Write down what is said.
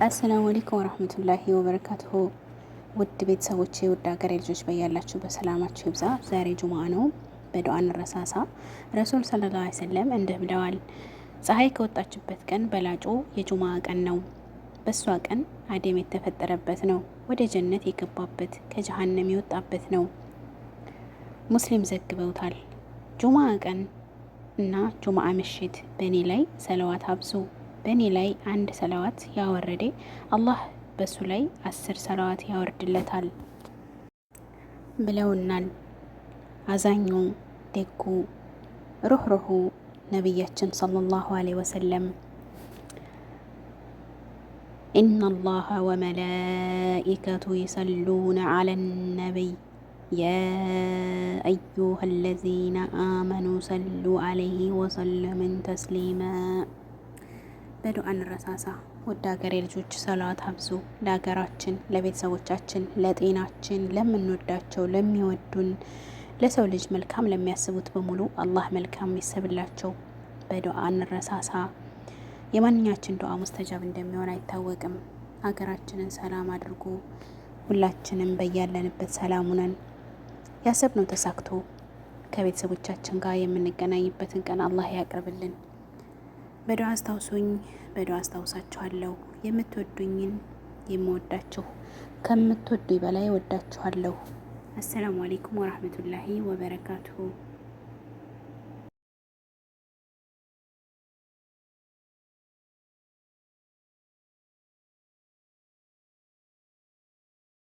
አሰላሙ አለይኩም ወራህመቱላሂ ወበረካቱሁ። ውድ ቤተሰቦቼ፣ ውድ ሀገሬ ልጆች በያላችሁ በሰላማችሁ ይብዛ። ዛሬ ጁምአ ነው። በዱዓ እንረሳሳ። ረሱል ሰለላሁ ዐለይሂ ወሰለም እንዲህ ብለዋል፣ ፀሐይ ከወጣችበት ቀን በላጩ የጁምአ ቀን ነው። በሷ ቀን አደም የተፈጠረበት ነው። ወደ ጀነት የገባበት ከጀሃነም የወጣበት ነው። ሙስሊም ዘግበውታል። ጁምአ ቀን እና ጁምአ ምሽት በእኔ ላይ ሰለዋት አብዙ። በእኔ ላይ አንድ ሰለዋት ያወረደ አላህ በሱ ላይ 10 ሰለዋት ያወርድለታል ብለውናል። አዛኙ ደጉ ሩህሩሁ ነቢያችን ሰለላሁ ዐለይሂ ወሰለም ኢነላሀ ወመላኢከቱ ይሰሉነ ዐለን ነቢይ ያ አዩሀ ለዚነ አመኑ ሰሉ ዐለይሂ ወሰለሙ ተስሊማ። በዱዓ እንረሳሳ። ውድ ሀገሬ ልጆች ሰላዋት አብዙ። ለሀገራችን፣ ለቤተሰቦቻችን፣ ለጤናችን፣ ለምንወዳቸው፣ ለሚወዱን፣ ለሰው ልጅ መልካም ለሚያስቡት በሙሉ አላህ መልካም ይሰብላቸው። በዱዓ እንረሳሳ። የማንኛችን ዱዓ ሙስተጃብ እንደሚሆን አይታወቅም። ሀገራችንን ሰላም አድርጎ ሁላችንም በያለንበት ሰላም ነን። ያሰብነው ተሳክቶ ከቤተሰቦቻችን ጋር የምንገናኝበትን ቀን አላህ ያቅርብልን። በዱዓ አስታውሱኝ፣ በዱዓ አስታውሳችኋለሁ። የምትወዱኝን የምወዳችሁ ከምትወዱኝ በላይ ወዳችኋለሁ። አሰላሙ አለይኩም ወራህመቱላሂ ወበረካቱሁ።